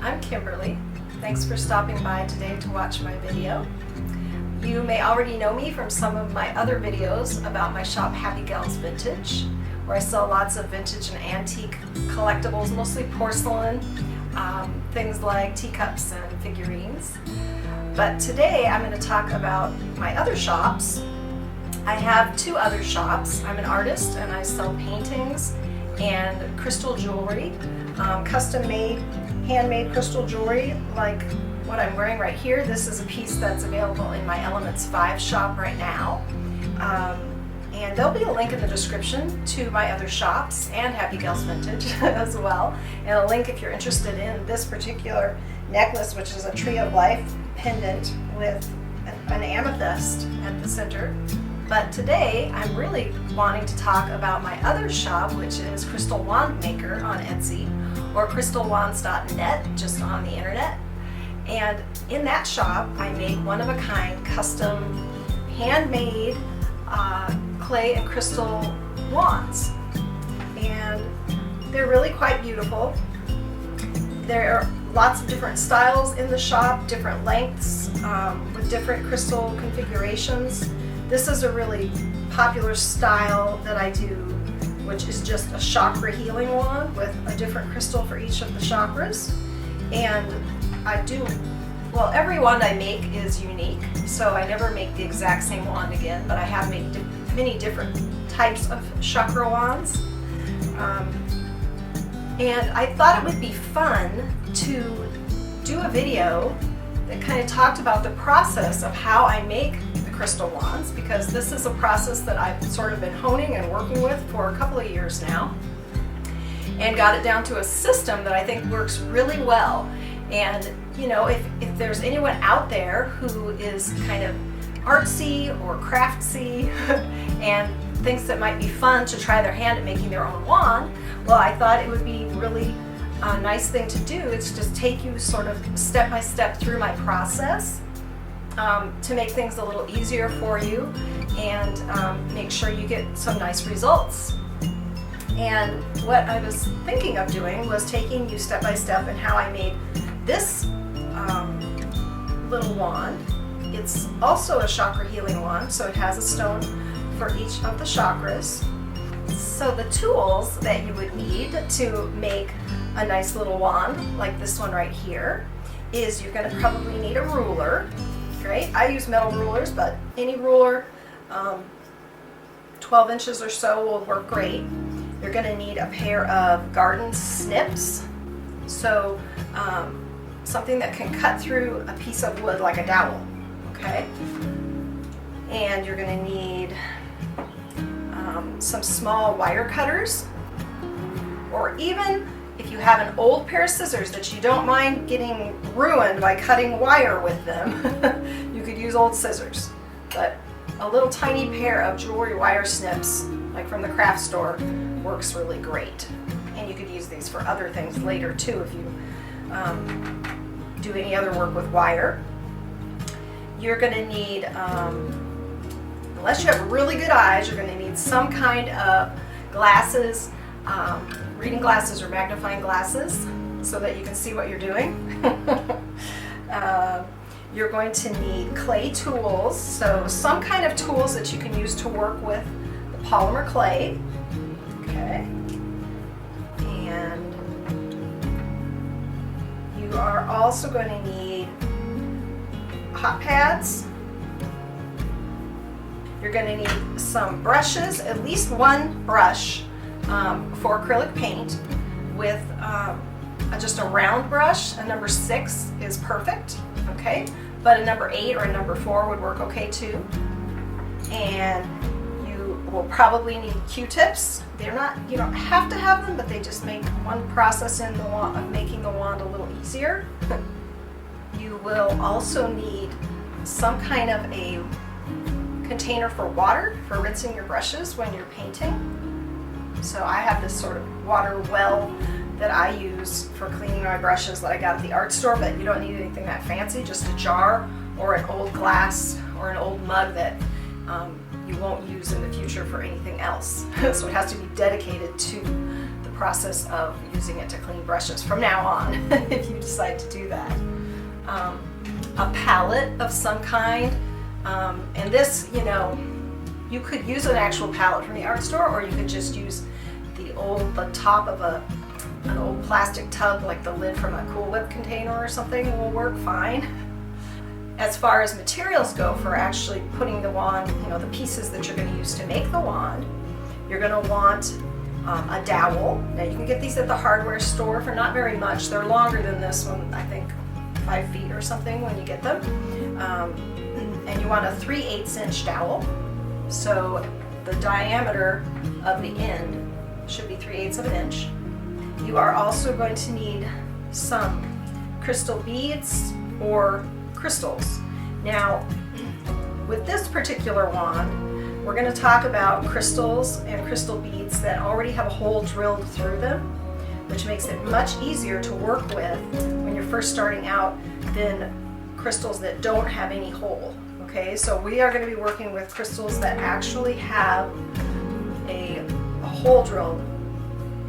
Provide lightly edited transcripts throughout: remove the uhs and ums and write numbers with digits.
I'm Kimberly. Thanks for stopping by today to watch my video. You may already know me from some of my other videos about my shop Happy Gals Vintage, where I sell lots of vintage and antique collectibles, mostly porcelain, things like teacups and figurines. But today I'm going to talk about my other shops. I have two other shops. I'm an artist and I sell paintings and crystal jewelry, custom-made, handmade crystal jewelry like what I'm wearing right here. This is a piece that's available in my Elements 5 shop right now. And there'll be a link in the description to my other shops and Happy Gals Vintage as well. And a link if you're interested in this particular necklace, which is a Tree of Life pendant with an amethyst at the center. But today I'm really wanting to talk about my other shop, which is Crystal Wand Maker on Etsy, or crystalwands.net, just on the internet. And in that shop I make one-of-a-kind, custom, handmade clay and crystal wands. And they're really quite beautiful. There are lots of different styles in the shop, different lengths, with different crystal configurations. This is a really popular style that I do, which is just a chakra healing wand with a different crystal for each of the chakras. And well, every wand I make is unique, so I never make the exact same wand again, but I have made many different types of chakra wands. And I thought it would be fun to do a video that kind of talked about the process of how I make the crystal wands, because this is a process that I've sort of been honing and working with for a couple of years now, and got it down to a system that I think works really well. And you know, if there's anyone out there who is kind of artsy or craftsy and thinks it might be fun to try their hand at making their own wand, well, I thought it would be really a nice thing to do is just take you sort of step by step through my process to make things a little easier for you and make sure you get some nice results. And what I was thinking of doing was taking you step by step in how I made this little wand. It's also a chakra healing wand, so it has a stone for each of the chakras. So the tools that you would need to make a nice little wand like this one right here is you're going to probably need a ruler. Great. I use metal rulers, but any ruler 12 inches or so will work great. You're going to need a pair of garden snips, so something that can cut through a piece of wood like a dowel. Okay. And you're going to need some small wire cutters, or even if you have an old pair of scissors that you don't mind getting ruined by cutting wire with them, you could use old scissors. But a little tiny pair of jewelry wire snips, like from the craft store, works really great. And you could use these for other things later too if you do any other work with wire. You're going to need, unless you have really good eyes, you're going to need some kind of glasses, reading glasses or magnifying glasses, so that you can see what you're doing. You're going to need clay tools, so some kind of tools that you can use to work with the polymer clay. Okay. And you are also going to need hot pads. You're going to need some brushes, at least one brush for acrylic paint, with just a round brush. A number 6 is perfect, okay? But a number 8 or a number 4 would work okay too. And you will probably need Q-tips. They're not, you don't have to have them, but they just make one process in the wand of making the wand a little easier. You will also need some kind of a container for water for rinsing your brushes when you're painting. So I have this sort of water well that I use for cleaning my brushes that I got at the art store, but you don't need anything that fancy, just a jar or an old glass or an old mug that you won't use in the future for anything else. So it has to be dedicated to the process of using it to clean brushes from now on if you decide to do that. A palette of some kind, and this, you know, you could use an actual palette from the art store, or you could just use the top of an old plastic tub, like the lid from a Cool Whip container or something. It will work fine. As far as materials go for actually putting the wand, you know, the pieces that you're going to use to make the wand, you're going to want a dowel. Now you can get these at the hardware store for not very much. They're longer than this one, I think 5 feet or something when you get them. And you want a 3/8 inch dowel. So the diameter of the end should be 3/8 of an inch. You are also going to need some crystal beads or crystals. Now, with this particular wand, we're going to talk about crystals and crystal beads that already have a hole drilled through them, which makes it much easier to work with when you're first starting out than crystals that don't have any hole. Okay, so we are going to be working with crystals that actually have a hole drilled,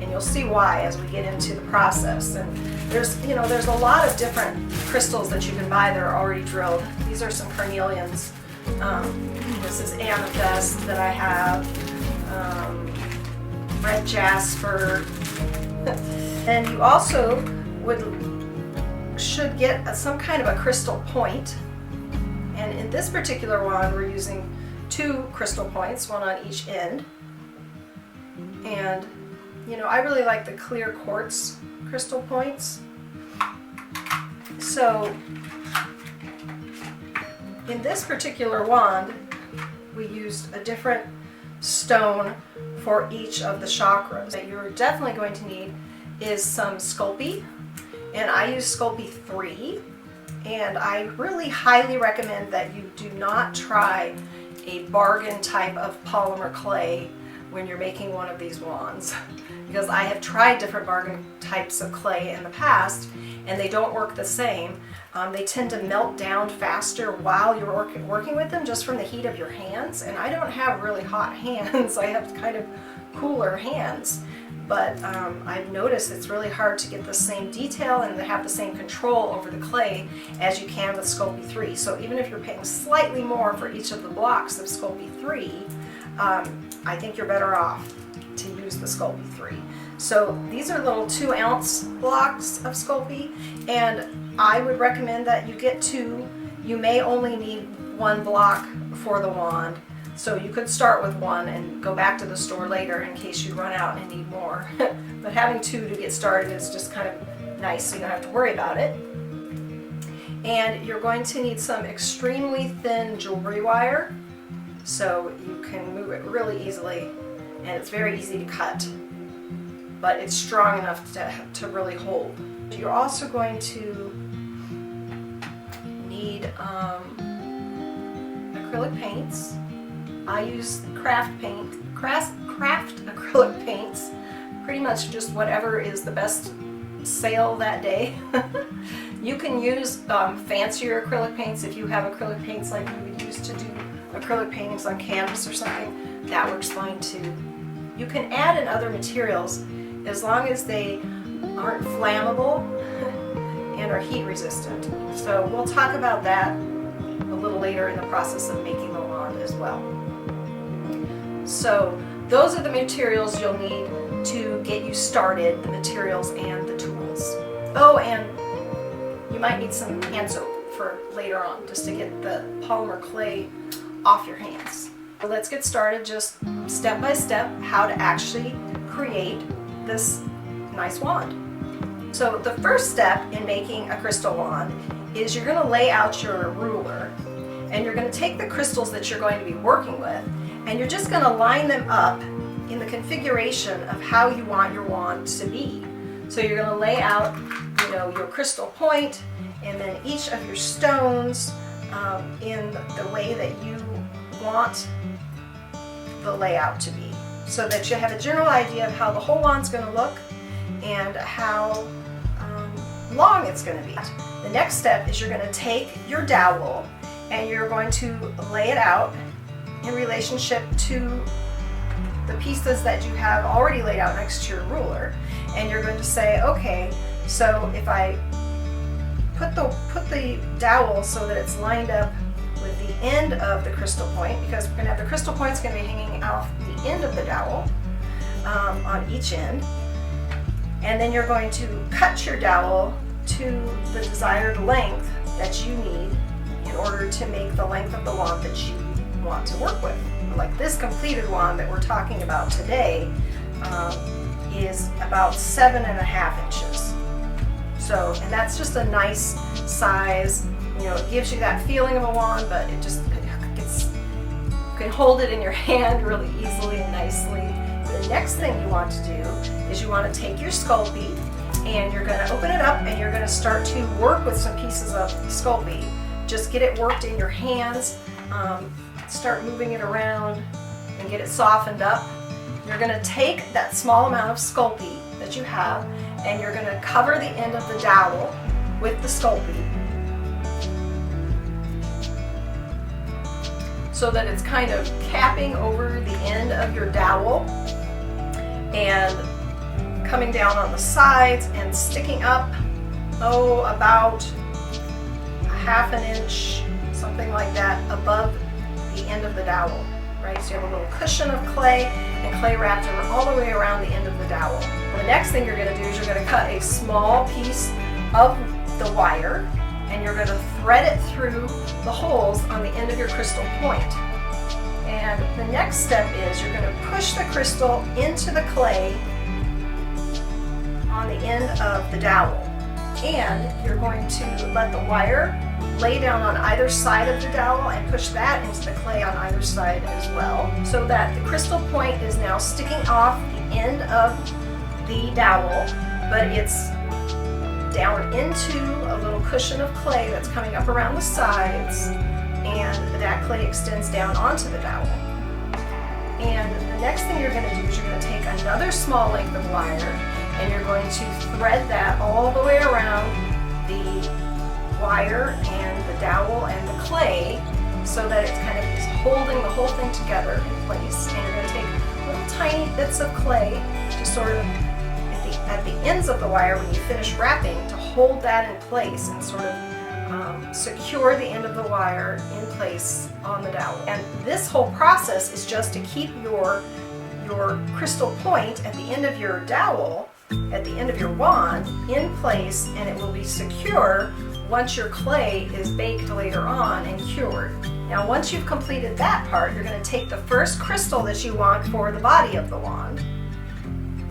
and you'll see why as we get into the process. And there's a lot of different crystals that you can buy that are already drilled. These are some carnelians. This is amethyst that I have, red jasper. And you also should get some kind of a crystal point. And in this particular wand, we're using 2 crystal points, one on each end. And you know, I really like the clear quartz crystal points. So in this particular wand, we used a different stone for each of the chakras. That you're definitely going to need is some Sculpting, and I use Sculpting 3, and I really highly recommend that you do not try a bargain type of polymer clay when you're making one of these wands, because I have tried different bargain types of clay in the past and they don't work the same. They tend to melt down faster while you're working with them just from the heat of your hands, and I don't have really hot hands. I have kind of cooler hands, but I've noticed it's really hard to get the same detail and to have the same control over the clay as you can with Sculpting 3. So even if you're paying slightly more for each of the blocks of Sculpting 3, I think you're better off to use the Sculpting 3. So these are little 2-ounce blocks of Sculpting, and I would recommend that you get 2. You may only need 1 block for the wand, so you could start with 1 and go back to the store later in case you run out and need more. But having 2 to get started is just kind of nice, so you don't have to worry about it. And you're going to need some extremely thin jewelry wire, so you can move it really easily, and it's very easy to cut, but it's strong enough to really hold. You're also going to need acrylic paints. I use craft acrylic paints, pretty much just whatever is the best sale that day. You can use fancier acrylic paints if you have acrylic paints like you would use to do acrylic paintings on canvas or something. That works fine too. You can add in other materials as long as they aren't flammable and are heat resistant. So we'll talk about that a little later in the process of making the wand as well. So those are the materials you'll need to get you started, the materials and the tools. Oh, and you might need some hand soap for later on, just to get the polymer clay off your hands. So let's get started just step by step how to actually create this nice wand. So the first step in making a crystal wand is you're going to lay out your ruler, and you're going to take the crystals that you're going to be working with, and you're just going to line them up in the configuration of how you want your wand to be. So you're going to lay out, your crystal point, and then each of your stones in the way that you want the layout to be, so that you have a general idea of how the whole wand's going to look and how long it's going to be. The next step is you're going to take your dowel and you're going to lay it out in relationship to the pieces that you have already laid out next to your ruler, and you're going to say, okay, so if I put the dowel so that it's lined up with the end of the crystal point, because we're going to have the crystal point's going to be hanging off the end of the dowel on each end. And then you're going to cut your dowel to the desired length that you need in order to make the length of the wand that you want to work with. Like this completed wand that we're talking about today is about 7.5 inches. So, and that's just a nice size. You know, it gives you that feeling of a wand, but it just gets, you can hold it in your hand really easily and nicely. The next thing you want to do is you want to take your Sculpting and you're going to open it up and you're going to start to work with some pieces of Sculpting. Just get it worked in your hands, start moving it around and get it softened up. You're going to take that small amount of Sculpting that you have and you're going to cover the end of the dowel with the Sculpting so that it's kind of capping over the end of your dowel and coming down on the sides and sticking up, about 1/2 inch, something like that, above the end of the dowel, right? So you have a little cushion of clay and clay wrapped all the way around the end of the dowel. Well, the next thing you're going to do is you're going to cut a small piece of the wire and you're going to thread it through the holes on the end of your crystal point. And the next step is you're going to push the crystal into the clay on the end of the dowel. And you're going to let the wire lay down on either side of the dowel and push that into the clay on either side as well, so that the crystal point is now sticking off the end of the dowel, but it's down into a little cushion of clay that's coming up around the sides, and that clay extends down onto the dowel. And the next thing you're going to do is you're going to take another small length of wire and you're going to thread that all the way around the wire and the dowel and the clay so that it's kind of just holding the whole thing together in place. And you're going to take little tiny bits of clay to sort of at the ends of the wire when you finish wrapping to hold that in place and sort of secure the end of the wire in place on the dowel. And this whole process is just to keep your crystal point at the end of your dowel, at the end of your wand, in place, and it will be secure once your clay is baked later on and cured. Now once you've completed that part, you're going to take the first crystal that you want for the body of the wand.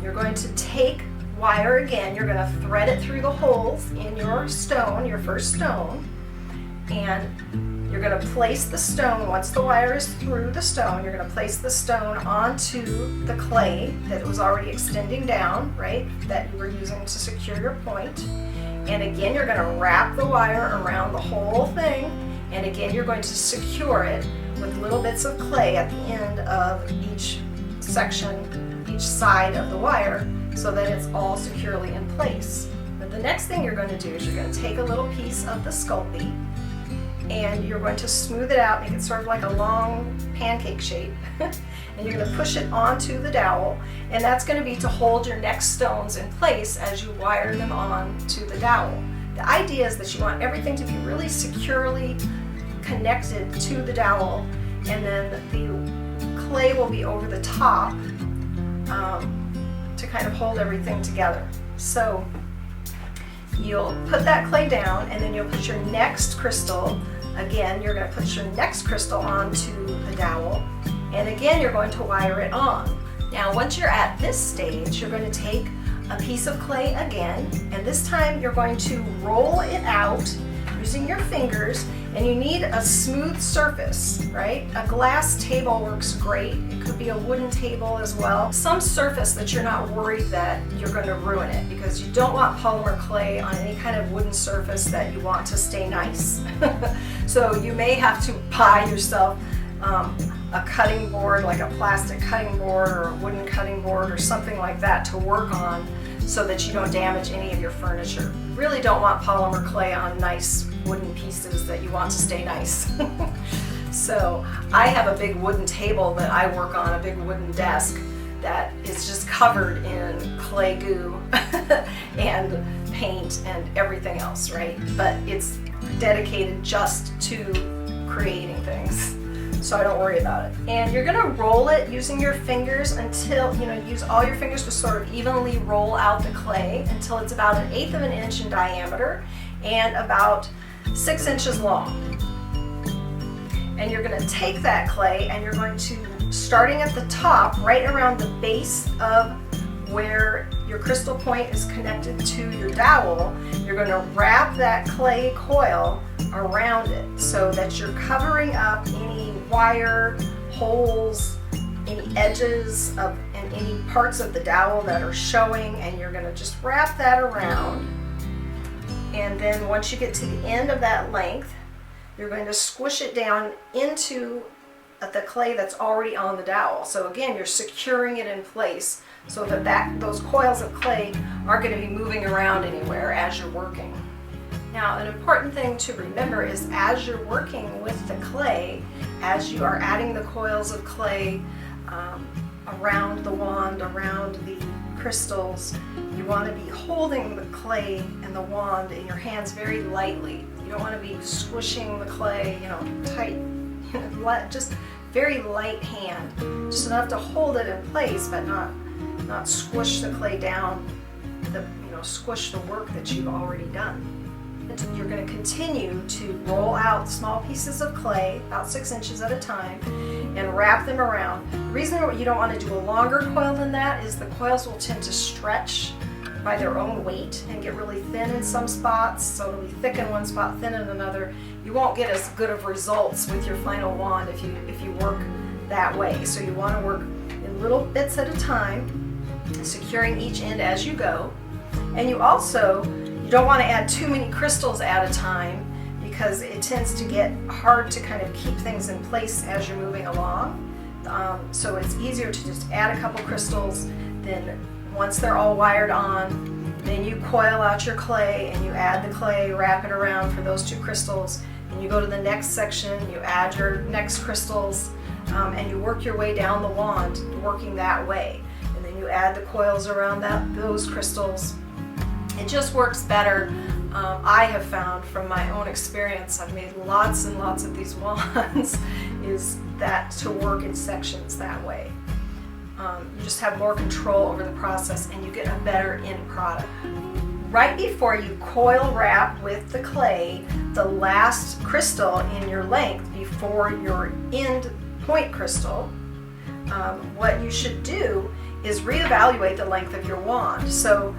You're going to take wire again, you're going to thread it through the holes in your stone, your first stone, and you're going to place the stone, once the wire is through the stone, you're going to place the stone onto the clay that was already extending down, right, that you were using to secure your point. And again, you're going to wrap the wire around the whole thing, and again, you're going to secure it with little bits of clay at the end of each section, each side of the wire, so that it's all securely in place. But the next thing you're going to do is you're going to take a little piece of the Sculpting and you're going to smooth it out, make it sort of like a long pancake shape, and you're going to push it onto the dowel, and that's going to be to hold your next stones in place as you wire them on to the dowel. The idea is that you want everything to be really securely connected to the dowel, and then the clay will be over the top to kind of hold everything together. So you'll put that clay down and then you'll put your next crystal, again you're going to put your next crystal onto the dowel, and again you're going to wire it on. Now once you're at this stage, you're going to take a piece of clay again, and this time you're going to roll it out using your fingers, and you need a smooth surface, right? A glass table works great. It could be a wooden table as well. Some surface that you're not worried that you're going to ruin it, because you don't want polymer clay on any kind of wooden surface that you want to stay nice. So you may have to buy yourself a cutting board, like a plastic cutting board or a wooden cutting board or something like that to work on so that you don't damage any of your furniture. You really don't want polymer clay on nice wooden pieces that you want to stay nice. So I have a big wooden table that I work on, a big wooden desk that is just covered in clay goo and paint and everything else, right? But it's dedicated just to creating things, so I don't worry about it. And you're gonna roll it using your fingers until, use all your fingers to sort of evenly roll out the clay until it's about 1/8 of an inch in diameter and about 6 inches long. And you're gonna take that clay and you're going to, starting at the top, right around the base of where your crystal point is connected to your dowel, you're going to wrap that clay coil around it so that you're covering up any wire, holes, any edges of, and any parts of the dowel that are showing, and you're going to just wrap that around. And then once you get to the end of that length, you're going to squish it down into the clay that's already on the dowel. So again, you're securing it in place so that those coils of clay aren't going to be moving around anywhere as you're working. Now, an important thing to remember is as you're working with the clay, as you are adding the coils of clay around the wand, around the crystals, you want to be holding the clay and the wand in your hands very lightly. You don't want to be squishing the clay, tight, just very light hand, just enough to hold it in place, but not squish the clay down, squish the work that you've already done. And you're going to continue to roll out small pieces of clay, about 6 inches at a time, and wrap them around. The reason you don't want to do a longer coil than that is the coils will tend to stretch by their own weight and get really thin in some spots, so it'll be thick in one spot, thin in another. You won't get as good of results with your final wand if you work that way. So you want to work in little bits at a time, securing each end as you go. And you don't want to add too many crystals at a time because it tends to get hard to kind of keep things in place as you're moving along. So it's easier to just add a couple crystals, then once they're all wired on, then you coil out your clay and you add the clay, wrap it around for those 2 crystals, and you go to the next section, you add your next crystals, and you work your way down the wand, working that way. And then you add the coils around those crystals. It just works better. I have found from my own experience, I've made lots and lots of these wands, is that to work in sections that way. You just have more control over the process and you get a better end product. Right before you coil wrap with the clay, the last crystal in your length before your end point crystal, what you should do is reevaluate the length of your wand. So,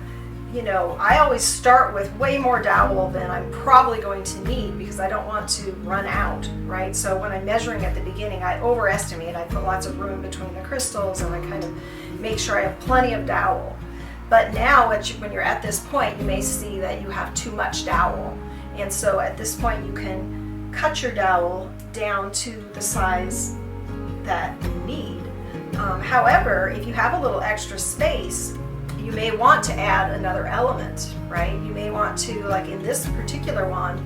I always start with way more dowel than I'm probably going to need because I don't want to run out, right? So when I'm measuring at the beginning, I overestimate. I put lots of room between the crystals and I kind of make sure I have plenty of dowel. But now when you're at this point, you may see that you have too much dowel. And so at this point, you can cut your dowel down to the size that you need. However, if you have a little extra space, you may want to add another element, right? You may want to, like in this particular wand,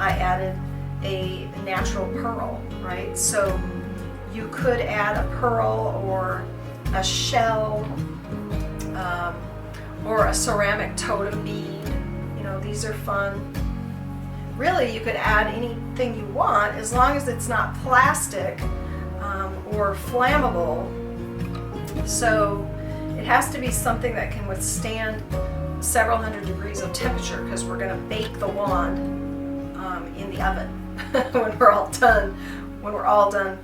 I added a natural pearl, right? So you could add a pearl or a shell or a ceramic totem bead. These are fun. Really, you could add anything you want as long as it's not plastic or flammable. So it has to be something that can withstand several hundred degrees of temperature because we're going to bake the wand in the oven when we're all done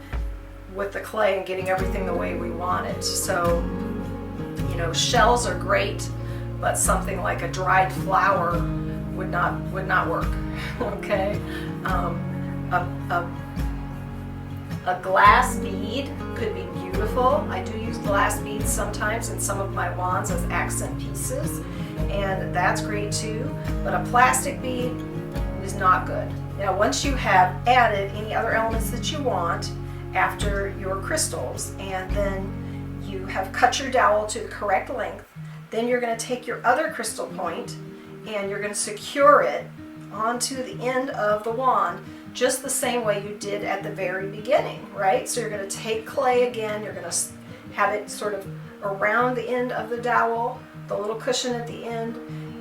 with the clay and getting everything the way we want it. So, shells are great, but something like a dried flower would not work. Okay, a glass bead could be beautiful. I do use glass beads sometimes in some of my wands as accent pieces, and that's great too. But a plastic bead is not good. Now, once you have added any other elements that you want after your crystals, and then you have cut your dowel to the correct length, then you're going to take your other crystal point and you're going to secure it onto the end of the wand just the same way you did at the very beginning, right? So you're going to take clay again, you're going to have it sort of around the end of the dowel, the little cushion at the end.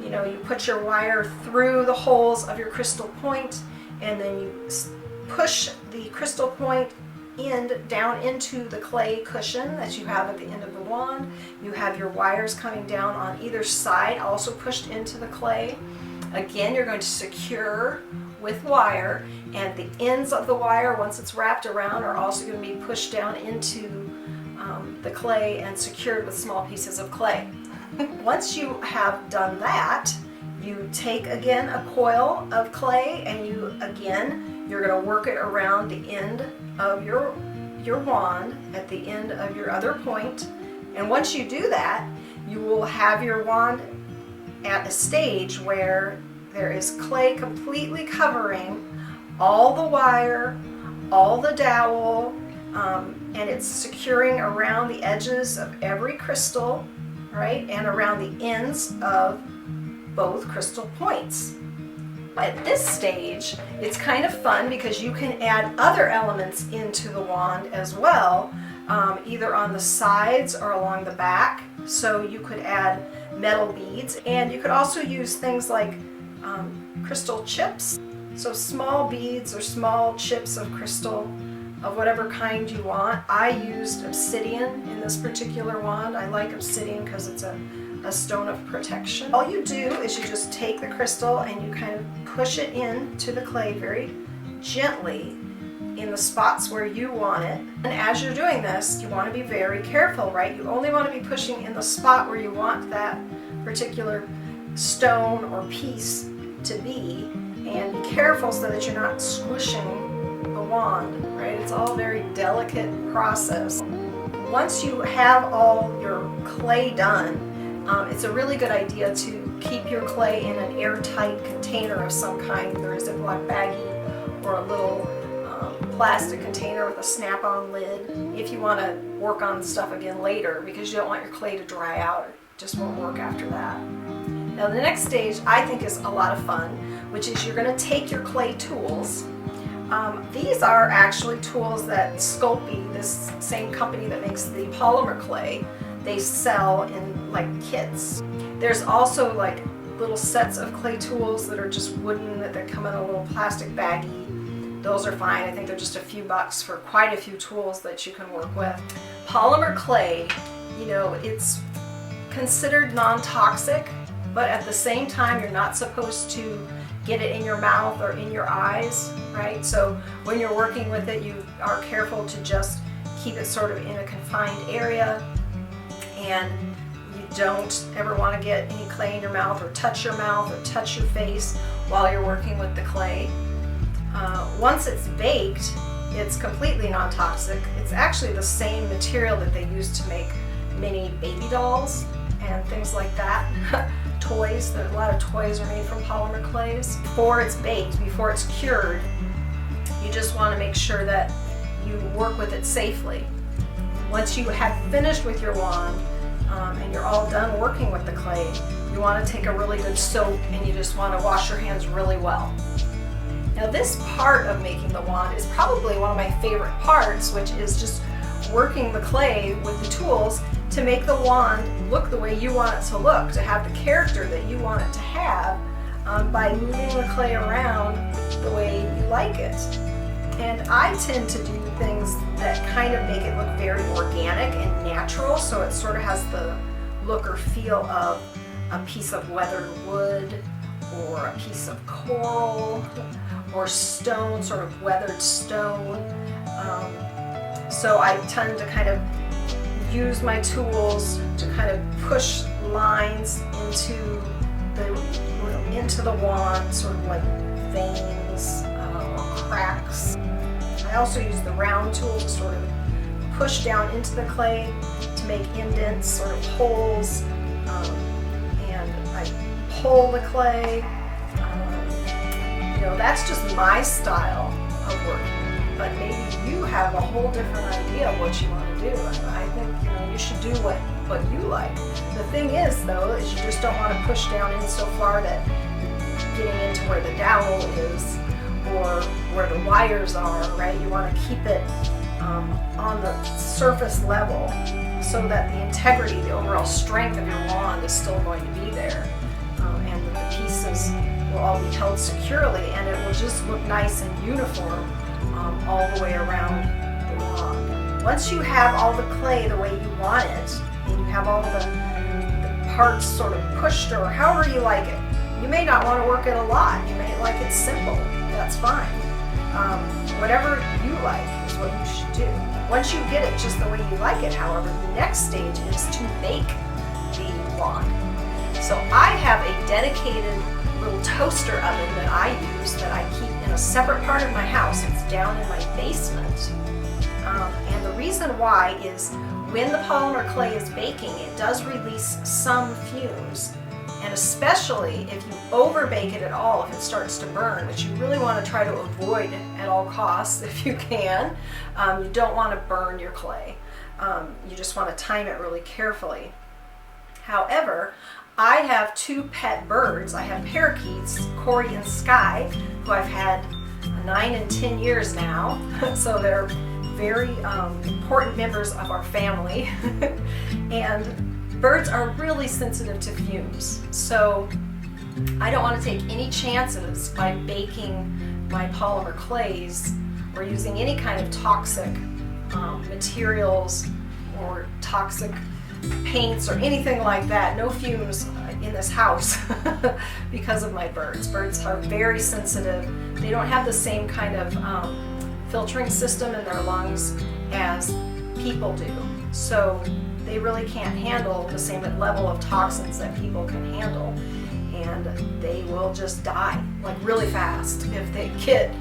you put your wire through the holes of your crystal point, and then you push the crystal point down into the clay cushion that you have at the end of the wand. You have your wires coming down on either side, also pushed into the clay. Again, you're going to secure with wire, and the ends of the wire, once it's wrapped around, are also going to be pushed down into the clay and secured with small pieces of clay. Once you have done that, you take again a coil of clay, and you're going to work it around the end of your wand at the end of your other point. And once you do that, you will have your wand at a stage where there is clay completely covering all the wire, all the dowel, and it's securing around the edges of every crystal, right, and around the ends of both crystal points. At this stage, it's kind of fun because you can add other elements into the wand as well, either on the sides or along the back. So you could add metal beads, and you could also use things like crystal chips. So small beads or small chips of crystal of whatever kind you want. I used obsidian in this particular wand. I like obsidian because it's a stone of protection. All you do is you just take the crystal and you kind of push it into the clay very gently in the spots where you want it. And as you're doing this, you want to be very careful, right? You only want to be pushing in the spot where you want that particular stone or piece to be, and be careful so that you're not squishing the wand, right? It's all a very delicate process. Once you have all your clay done, it's a really good idea to keep your clay in an airtight container of some kind, either a Ziploc baggie or a little plastic container with a snap-on lid, if you want to work on stuff again later, because you don't want your clay to dry out. It just won't work after that. Now the next stage I think is a lot of fun, which is you're going to take your clay tools. These are actually tools that Sculpting, this same company that makes the polymer clay, they sell in like kits. There's also like little sets of clay tools that are just wooden, that come in a little plastic baggie. Those are fine. I think they're just a few bucks for quite a few tools that you can work with. Polymer clay, it's considered non-toxic, but at the same time you're not supposed to get it in your mouth or in your eyes, right? So when you're working with it, you are careful to just keep it sort of in a confined area, and you don't ever want to get any clay in your mouth or touch your face while you're working with the clay. Once it's baked, it's completely non-toxic. It's actually the same material that they use to make mini baby dolls and things like that. Toys, a lot of toys are made from polymer clays. Before it's baked, before it's cured, you just want to make sure that you work with it safely. Once you have finished with your wand and you're all done working with the clay, you want to take a really good soap and you just want to wash your hands really well. Now this part of making the wand is probably one of my favorite parts, which is just working the clay with the tools to make the wand look the way you want it to look, to have the character that you want it to have, by moving the clay around the way you like it. And I tend to do things that kind of make it look very organic and natural, so it sort of has the look or feel of a piece of weathered wood or a piece of coral or stone, sort of weathered stone. So I tend to kind of use my tools to kind of push lines into the wand, sort of like veins or cracks. I also use the round tool to sort of push down into the clay to make indents, sort of holes, and I pull the clay. That's just my style of working, but maybe you have a whole different idea of what you want to do. I think you should do what you like. The thing is, though, is you just don't want to push down in so far that getting into where the dowel is or where the wires are, right? You want to keep it on the surface level so that the integrity, the overall strength of your wand is still going to be there. And pieces will all be held securely, and it will just look nice and uniform all the way around the wand. Once you have all the clay the way you want it, and you have all the parts sort of pushed or however you like it, you may not want to work it a lot. You may like it simple. That's fine. Whatever you like is what you should do. Once you get it just the way you like it, however, the next stage is to bake the wand. So I have a dedicated little toaster oven that I use that I keep in a separate part of my house. It's down in my basement. And the reason why is when the polymer clay is baking, it does release some fumes. And especially if you over bake it at all, if it starts to burn, which you really want to try to avoid at all costs if you can. You don't want to burn your clay. You just want to time it really carefully. However, I have two pet birds. I have parakeets, Corey and Sky, who I've had 9 and 10 years now. So they're very important members of our family. And birds are really sensitive to fumes, so I don't want to take any chances by baking my polymer clays or using any kind of toxic materials or toxic paints or anything like that. No fumes in this house because of my birds. Birds are very sensitive. They don't have the same kind of filtering system in their lungs as people do, so they really can't handle the same level of toxins that people can handle, and they will just die like really fast if they get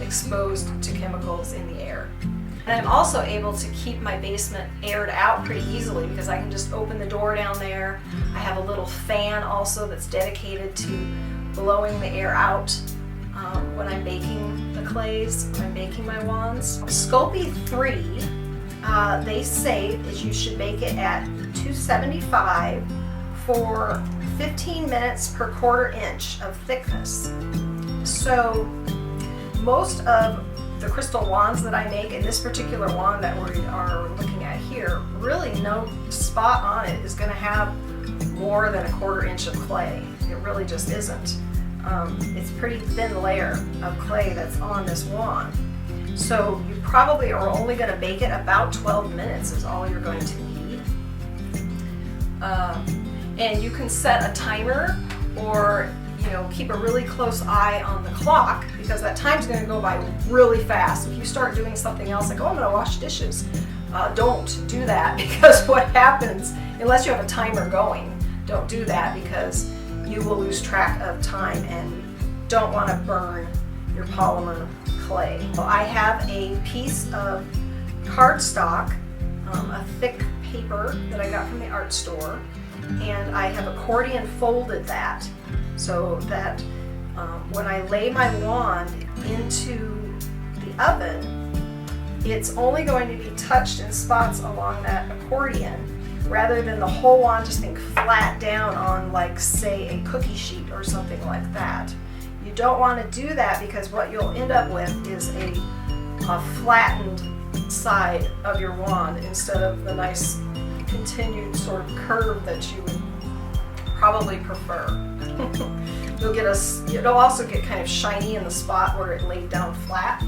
exposed to chemicals in the air. And I'm also able to keep my basement aired out pretty easily because I can just open the door down there. I have a little fan also that's dedicated to blowing the air out when I'm baking the clays, when I'm baking my wands. Sculpting 3, they say that you should bake it at 275 for 15 minutes per 1/4 inch of thickness. So most of the crystal wands that I make, and this particular wand that we are looking at here, really no spot on it is going to have more than a 1/4 inch of clay. It really just isn't. It's a pretty thin layer of clay that's on this wand. So you probably are only going to bake it about 12 minutes is all you're going to need. And you can set a timer, or keep a really close eye on the clock, because that time's going to go by really fast. If you start doing something else like, oh, I'm going to wash dishes, don't do that, because what happens, unless you have a timer going, don't do that, because you will lose track of time and don't want to burn your polymer clay. So I have a piece of cardstock, a thick paper that I got from the art store, and I have accordion folded that so that when I lay my wand into the oven, it's only going to be touched in spots along that accordion, rather than the whole wand just being flat down on, like, say, a cookie sheet or something like that. You don't want to do that, because what you'll end up with is a flattened side of your wand instead of the nice continued sort of curve that you would probably prefer. It'll also get kind of shiny in the spot where it laid down flat.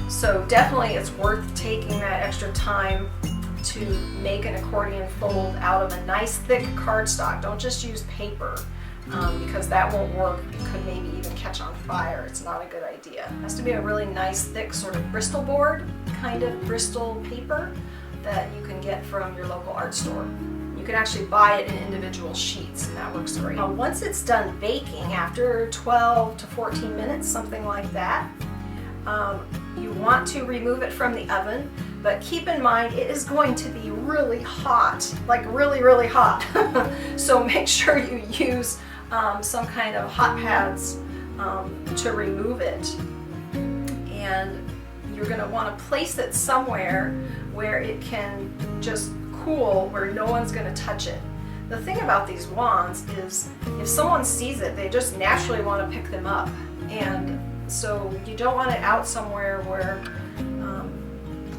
So definitely it's worth taking that extra time to make an accordion fold out of a nice thick cardstock. Don't just use paper, because that won't work. It could maybe even catch on fire. It's not a good idea. It has to be a really nice thick sort of Bristol board kind of Bristol paper that you can get from your local art store. You can actually buy it in individual sheets, and that works great. Once it's done baking, after 12 to 14 minutes, something like that, you want to remove it from the oven, but keep in mind it is going to be really hot, like really, really hot. So make sure you use some kind of hot pads to remove it. And you're going to want to place it somewhere where it can just cool, where no one's going to touch it. The thing about these wands is if someone sees it, they just naturally want to pick them up. And so you don't want it out somewhere where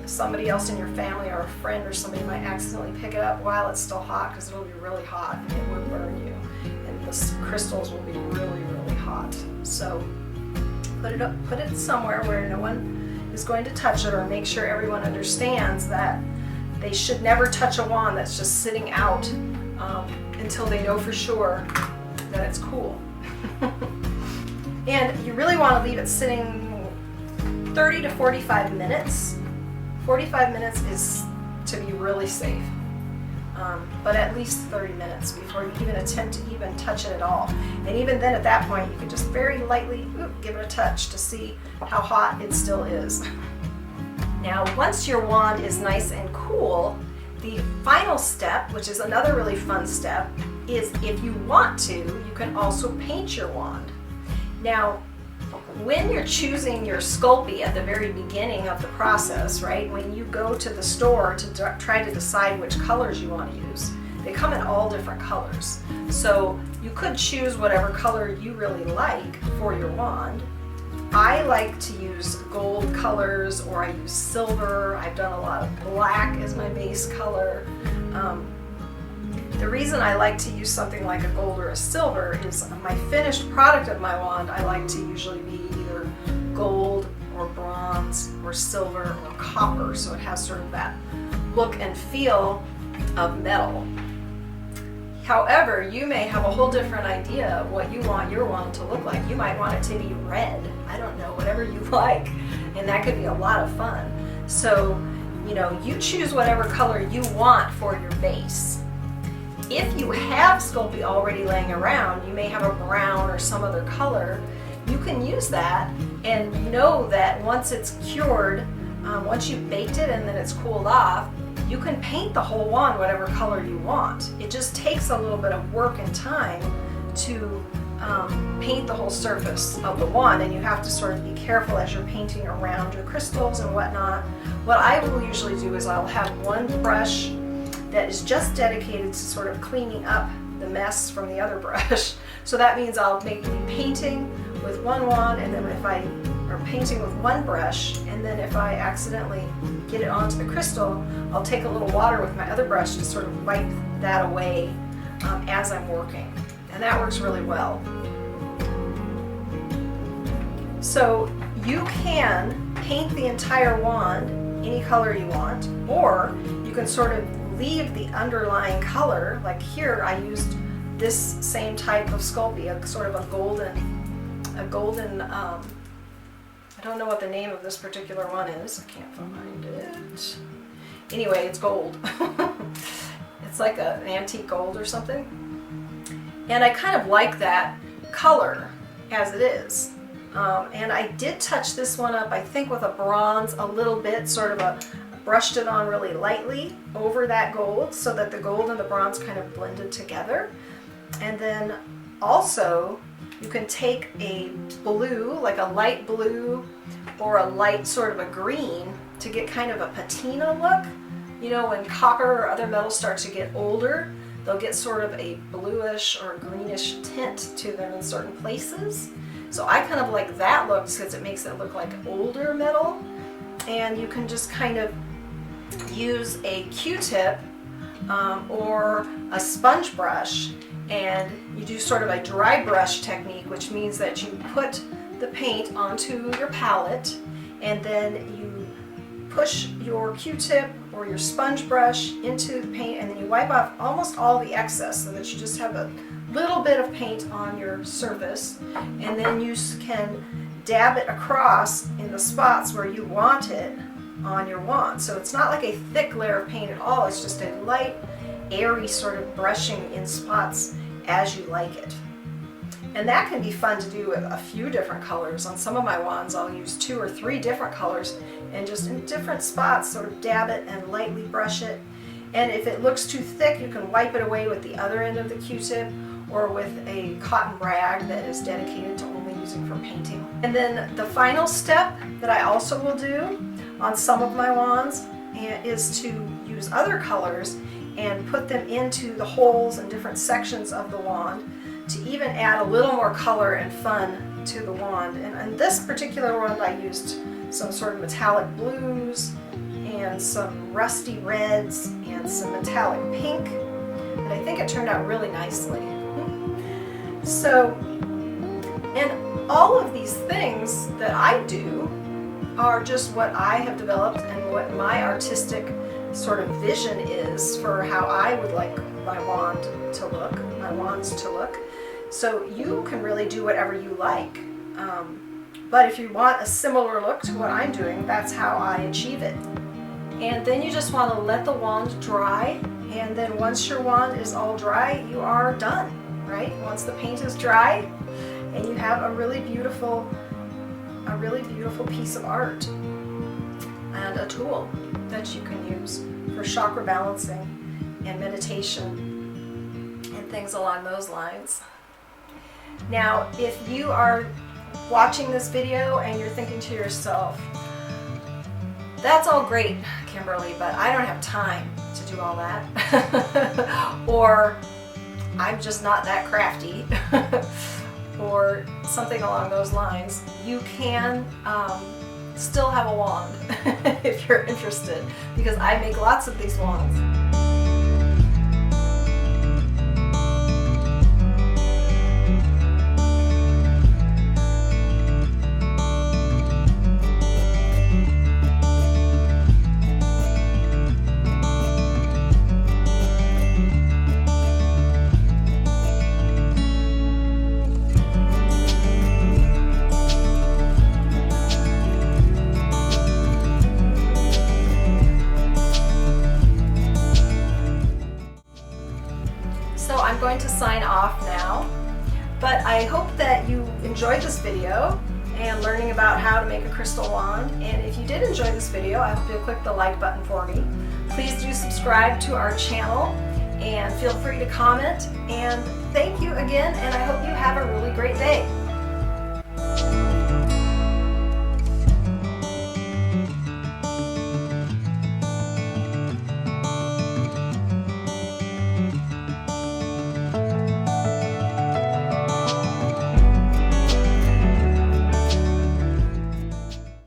somebody else in your family or a friend or somebody might accidentally pick it up while it's still hot, because it'll be really hot and it would burn you. And the crystals will be really, really hot. So put it somewhere where no one is going to touch it, or make sure everyone understands that they should never touch a wand that's just sitting out until they know for sure that it's cool. And you really want to leave it sitting 30 to 45 minutes. 45 minutes is to be really safe, but at least 30 minutes before you even attempt to even touch it at all. And even then, at that point, you can just very lightly give it a touch to see how hot it still is. Now, once your wand is nice and cool, the final step, which is another really fun step, is if you want to, you can also paint your wand. Now, when you're choosing your Sculpey at the very beginning of the process, right, when you go to the store to try to decide which colors you want to use, they come in all different colors. So you could choose whatever color you really like for your wand. I like to use gold colors, or I use silver. I've done a lot of black as my base color. The reason I like to use something like a gold or a silver is my finished product of my wand I like to usually be either gold or bronze or silver or copper, so it has sort of that look and feel of metal. However, you may have a whole different idea of what you want your wand to look like. You might want it to be red, I don't know, whatever you like, and that could be a lot of fun. So, you know, you choose whatever color you want for your base. If you have Sculpey already laying around, you may have a brown or some other color, you can use that and know that once it's cured, once you've baked it and then it's cooled off, you can paint the whole wand whatever color you want. It just takes a little bit of work and time to paint the whole surface of the wand, and you have to sort of be careful as you're painting around your crystals and whatnot. What I will usually do is I'll have one brush that is just dedicated to sort of cleaning up the mess from the other brush. So that means I'll maybe be painting with one wand, and then or painting with one brush, and then if I accidentally get it onto the crystal, I'll take a little water with my other brush to sort of wipe that away as I'm working. And that works really well. So you can paint the entire wand any color you want, or you can sort of leave the underlying color. Like here I used this same type of Sculpey, a sort of a golden, I don't know what the name of this particular one is, I can't find it. Anyway, it's gold. It's like an antique gold or something. And I kind of like that color as it is. And I did touch this one up, I think, with a bronze a little bit, sort of brushed it on really lightly over that gold so that the gold and the bronze kind of blended together. And then also you can take a blue, like a light blue or a light sort of a green, to get kind of a patina look. You know, when copper or other metals start to get older, they'll get sort of a bluish or greenish tint to them in certain places. So I kind of like that look because it makes it look like older metal. And you can just kind of use a Q-tip or a sponge brush, and you do sort of a dry brush technique, which means that you put the paint onto your palette and then you push your Q-tip or your sponge brush into the paint, and then you wipe off almost all the excess so that you just have a little bit of paint on your surface, and then you can dab it across in the spots where you want it on your wand. So it's not like a thick layer of paint at all, it's just a light, airy sort of brushing in spots as you like it. And that can be fun to do with a few different colors. On some of my wands I'll use 2 or 3 different colors and just in different spots sort of dab it and lightly brush it. And if it looks too thick, you can wipe it away with the other end of the Q-tip or with a cotton rag that is dedicated to only using for painting. And then the final step that I also will do on some of my wands is to use other colors and put them into the holes and different sections of the wand to even add a little more color and fun to the wand. And on this particular wand I used some sort of metallic blues and some rusty reds and some metallic pink, and I think it turned out really nicely. So, and all of these things that I do are just what I have developed and what my artistic sort of vision is for how I would like my wands to look. So you can really do whatever you like. But if you want a similar look to what I'm doing, that's how I achieve it. And then you just want to let the wand dry, and then once your wand is all dry, you are done, right? Once the paint is dry, and you have a really beautiful piece of art and a tool that you can use for chakra balancing and meditation and things along those lines. Now, if you are watching this video and you're thinking to yourself, that's all great, Kimberly, but I don't have time to do all that. Or I'm just not that crafty. Or something along those lines, you can still have a wand if you're interested, because I make lots of these wands. So I'm going to sign off now, but I hope that you enjoyed this video and learning about how to make a crystal wand. And if you did enjoy this video, I hope you'll click the like button for me. Please do subscribe to our channel and feel free to comment. And thank you again, and I hope you have a really great day.